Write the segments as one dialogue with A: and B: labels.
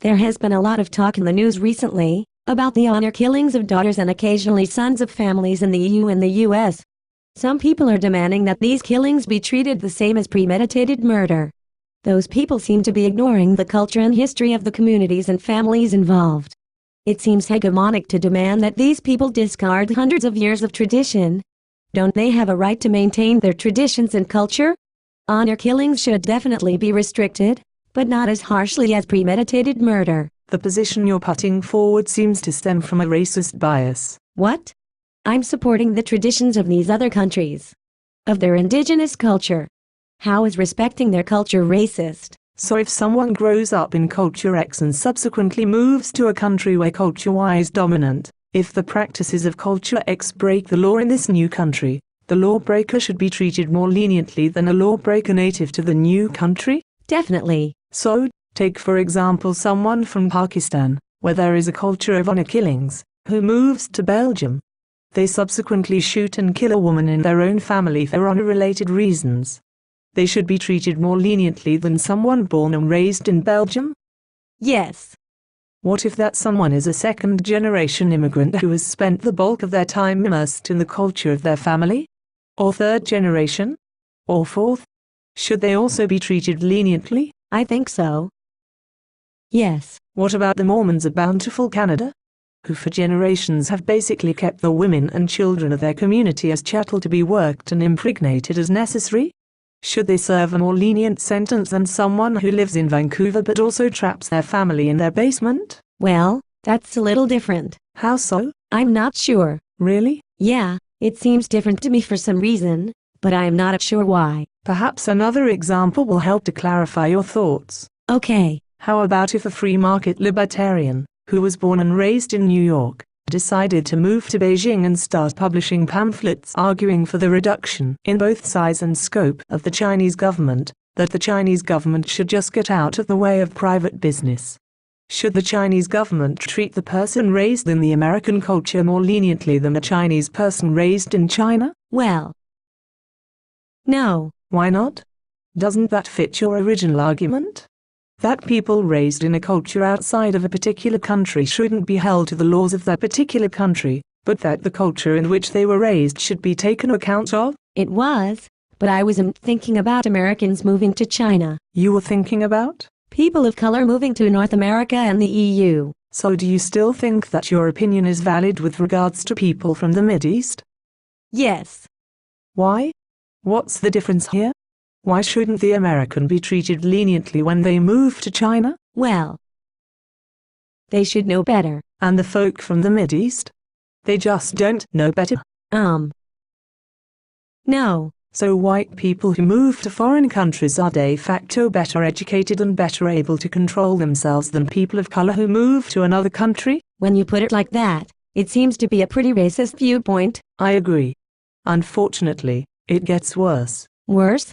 A: There has been a lot of talk in the news recently about the honor killings of daughters and occasionally sons of families in the EU and the US. Some people are demanding that these killings be treated the same as premeditated murder. Those people seem to be ignoring the culture and history of the communities and families involved. It seems hegemonic to demand that these people discard hundreds of years of tradition. Don't they have a right to maintain their traditions and culture? Honor killings should definitely be restricted, but not as harshly as premeditated murder.
B: The position you're putting forward seems to stem from a racist bias.
A: What? I'm supporting the traditions of these other countries, of their indigenous culture. How is respecting their culture racist?
B: So if someone grows up in culture X and subsequently moves to a country where culture Y is dominant, if the practices of culture X break the law in this new country, the lawbreaker should be treated more leniently than a lawbreaker native to the new country?
A: Definitely.
B: So, take for example someone from Pakistan, where there is a culture of honor killings, who moves to Belgium. They subsequently shoot and kill a woman in their own family for honor-related reasons. They should be treated more leniently than someone born and raised in Belgium?
A: Yes.
B: What if that someone is a second-generation immigrant who has spent the bulk of their time immersed in the culture of their family? Or third generation? Or fourth? Should they also be treated leniently?
A: I think so. Yes.
B: What about the Mormons of bountiful Canada, who for generations have basically kept the women and children of their community as chattel to be worked and impregnated as necessary? Should they serve a more lenient sentence than someone who lives in Vancouver but also traps their family in their basement?
A: Well, that's a little different.
B: How so?
A: I'm not sure.
B: Really?
A: Yeah, it seems different to me for some reason, but I am not sure why.
B: Perhaps another example will help to clarify your thoughts.
A: Okay.
B: How about if a free market libertarian, who was born and raised in New York, decided to move to Beijing and start publishing pamphlets arguing for the reduction in both size and scope of the Chinese government, that the Chinese government should just get out of the way of private business? Should the Chinese government treat the person raised in the American culture more leniently than a Chinese person raised in China?
A: Well, no.
B: Why not? Doesn't that fit your original argument? That people raised in a culture outside of a particular country shouldn't be held to the laws of that particular country, but that the culture in which they were raised should be taken account of?
A: It was, but I wasn't thinking about Americans moving to China.
B: You were thinking about
A: people of color moving to North America and the EU.
B: So do you still think that your opinion is valid with regards to people from the Mideast?
A: Yes.
B: Why? What's the difference here? Why shouldn't the American be treated leniently when they move to China?
A: Well, they should know better.
B: And the folk from the Mideast? They just don't know better?
A: No.
B: So white people who move to foreign countries are de facto better educated and better able to control themselves than people of color who move to another country?
A: When you put it like that, it seems to be a pretty racist viewpoint.
B: I agree. Unfortunately, it gets worse.
A: Worse?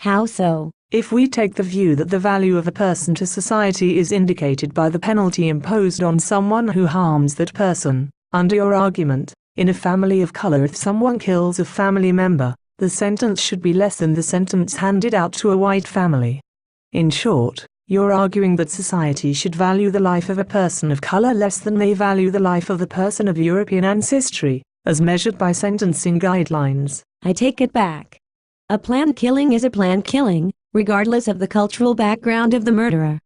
A: How so?
B: If we take the view that the value of a person to society is indicated by the penalty imposed on someone who harms that person, under your argument, in a family of color if someone kills a family member, the sentence should be less than the sentence handed out to a white family. In short, you're arguing that society should value the life of a person of color less than they value the life of a person of European ancestry, as measured by sentencing guidelines.
A: I take it back. A planned killing is a planned killing, regardless of the cultural background of the murderer.